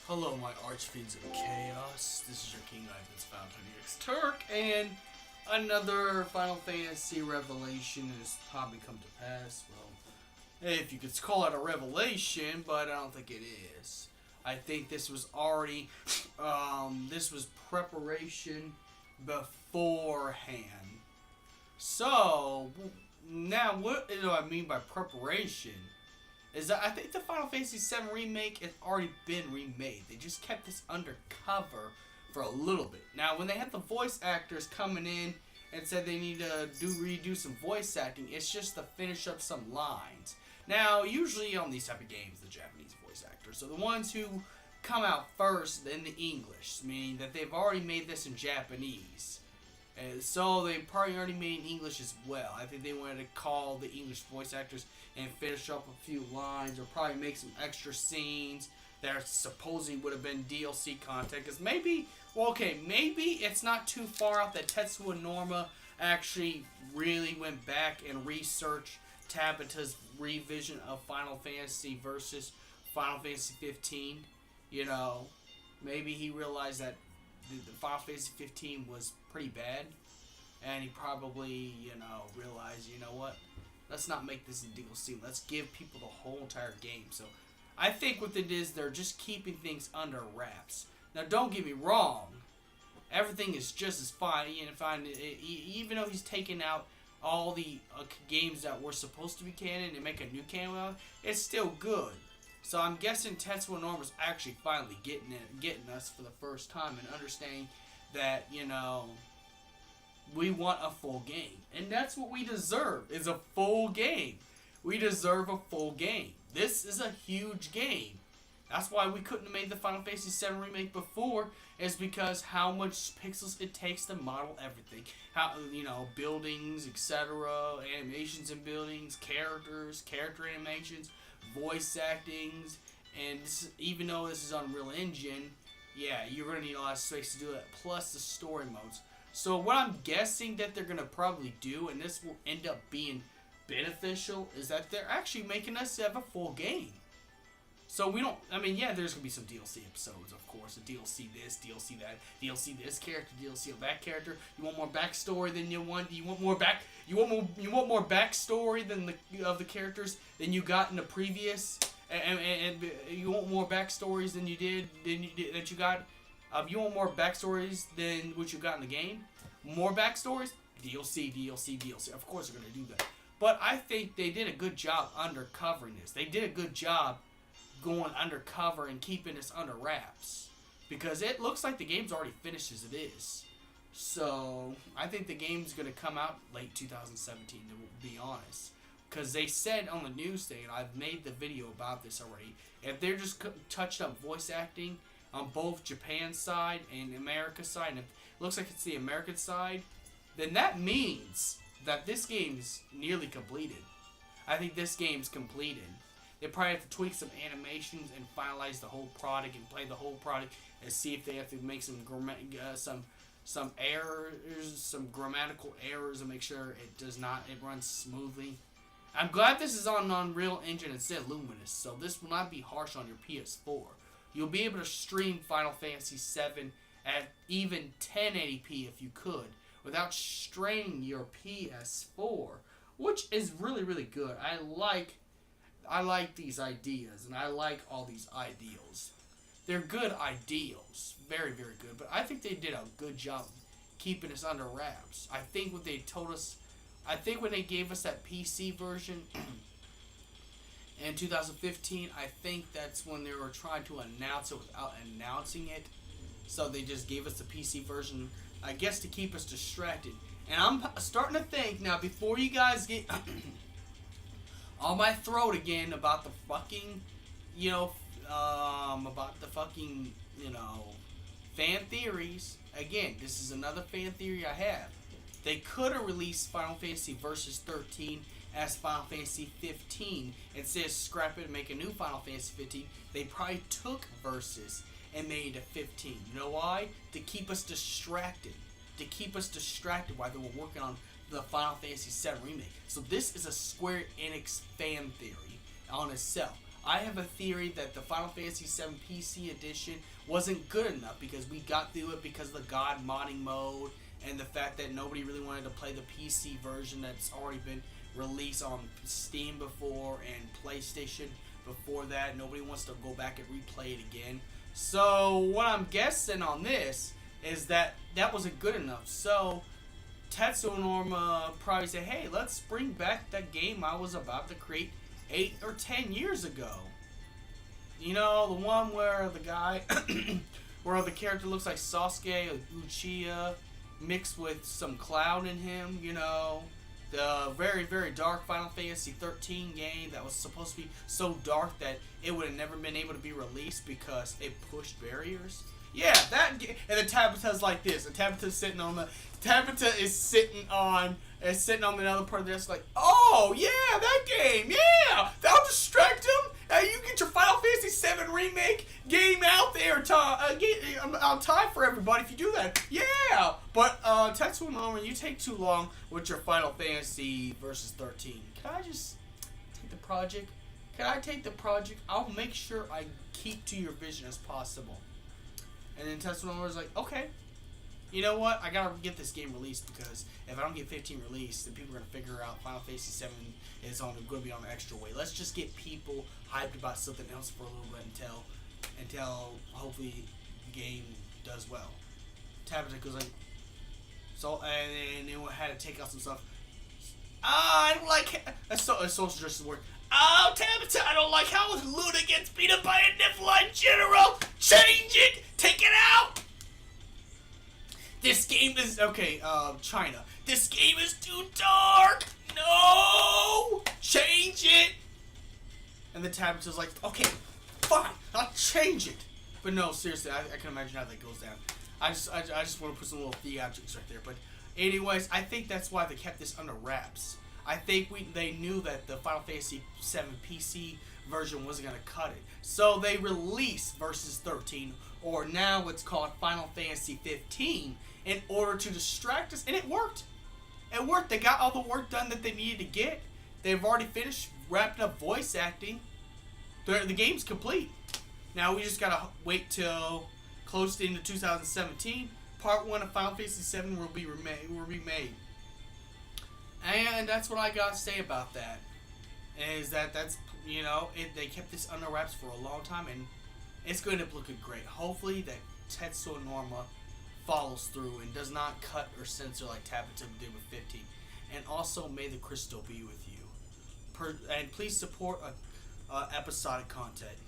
Hello, my archfiends of chaos. This is your King Ivan's Fountain X Turk, and another Final Fantasy revelation has probably come to pass. Well, if you could call it a revelation, but I don't think it is. I think this was already, this was preparation beforehand. So, now what do I mean by preparation? Is that I think the Final Fantasy VII Remake has already been remade. They just kept this undercover for a little bit. Now, when they had the voice actors coming in and said they need to redo some voice acting, it's just to finish up some lines. Now, usually on these type of games, the Japanese voice actors are the ones who come out first in the English, meaning that they've already made this in Japanese. So they probably already made in English as well. I think they wanted to call the English voice actors and finish up a few lines, or probably make some extra scenes that supposedly would have been DLC content. Because maybe, well, okay, maybe it's not too far out that Tetsuo and Norma actually really went back and researched Tabata's revision of Final Fantasy versus Final Fantasy 15. You know, maybe he realized that the Final Fantasy 15 was pretty bad, and he probably, realized, you know what, let's not make this a DLC, let's give people the whole entire game. So I think what it is, they're just keeping things under wraps. Now, don't get me wrong, everything is just as fine, even though he's taken out all the games that were supposed to be canon and make a new canon out, it's still good. So I'm guessing Tetsuo Norma's actually finally getting us for the first time and understanding that, we want a full game. And that's what we deserve, is a full game. We deserve a full game. This is a huge game. That's why we couldn't have made the Final Fantasy VII Remake before, is because how much pixels it takes to model everything. How, buildings, etc., animations in buildings, characters, character animations, voice actings, and even though this is Unreal Engine, yeah, you're going to need a lot of space to do that, plus the story modes. So what I'm guessing that they're going to probably do, and this will end up being beneficial, is that they're actually making us have a full game. So we don't, yeah, there's going to be some DLC episodes, of course, a DLC this, DLC that, DLC this character, DLC of that character. You want more backstory than you want more backstory than the characters than you got in the previous, and you want more backstories than you want more backstories than what you got in the game. More backstories, DLC. Of course they're going to do that. But I think they did a good job undercovering this. They did a good job going undercover and keeping this under wraps, because it looks like the game's already finished as it is. So I think the game's going to come out late 2017, to be honest, because they said on the news thing, and I've made the video about this already, if they're just touched up voice acting on both Japan's side and America's side, and it looks like it's the American side, then that means that this game's nearly completed. I think this game's completed. They probably have to tweak some animations and finalize the whole product and play the whole product and see if they have to make some errors, some grammatical errors, and make sure it runs smoothly. I'm glad this is on Unreal Engine instead of Luminous, so this will not be harsh on your PS4. You'll be able to stream Final Fantasy VII at even 1080p if you could, without straining your PS4, which is really, really good. I like these ideas, and I like all these ideals. They're good ideals. Very, very good. But I think they did a good job keeping us under wraps. I think what they told us, when they gave us that PC version in 2015, I think that's when they were trying to announce it without announcing it. So they just gave us the PC version, I guess, to keep us distracted. And I'm starting to think, now before you guys get on my throat again about the fucking, fan theories. Again, this is another fan theory I have. They could have released Final Fantasy Versus 13 as Final Fantasy 15 instead of scrap it and make a new Final Fantasy 15. They probably took Versus and made it a 15. You know why? To keep us distracted. While they were working on the Final Fantasy VII Remake. So this is a Square Enix fan theory on itself. I have a theory that the Final Fantasy VII PC edition wasn't good enough because we got through it because of the God modding mode and the fact that nobody really wanted to play the PC version that's already been released on Steam before and PlayStation before that. Nobody wants to go back and replay it again. So what I'm guessing on this is that that wasn't good enough. So Tetsuo Norma probably said, hey, let's bring back that game I was about to create 8 or 10 years ago. You know, the one where the guy, where the character looks like Sasuke or Uchiha mixed with some cloud in him, you know. The very, very dark Final Fantasy 13 game that was supposed to be so dark that it would have never been able to be released because it pushed barriers. Yeah, that game. And the Tabitha's like this. And Tabitha is sitting on another part of this, like, oh yeah, that game, yeah, that'll distract him. You get your Final Fantasy VII Remake game out there on time for everybody if you do that. Yeah, but Tetsuo Norman, you take too long with your Final Fantasy versus 13. Can I just take the project? I'll make sure I keep to your vision as possible. And then Tetsuo Norman was like, okay. You know what? I gotta get this game released because if I don't get 15 released, then people are gonna figure out Final Fantasy VII is gonna be on an extra way. Let's just get people hyped about something else for a little bit until hopefully the game does well. Tabitha goes like, so, and then we had to take out some stuff. I don't like social justice work. Oh, Tabitha, I don't like how Luna gets beat up by a Nephilim general. Change it. Take it out. This game is... Okay, China. This game is too dark! No! Change it! And the Tabitha's like, okay, fine, I'll change it. But no, seriously, I can imagine how that goes down. I just want to put some little theatrics right there. But anyways, I think that's why they kept this under wraps. I think they knew that the Final Fantasy VII PC version wasn't going to cut it. So they released Versus 13, or now what's called Final Fantasy 15, in order to distract us, and it worked. It worked. They got all the work done that they needed to get. They've already finished wrapping up voice acting. The game's complete. Now we just gotta wait till close into 2017. Part 1 of Final Fantasy VII will be remade. And that's what I gotta say about that. Is that's they kept this under wraps for a long time, and it's going to look great. Hopefully that Tetsuo Norma follows through and does not cut or censor like Tabitha did with 15. And also, may the crystal be with you. And please support episodic content.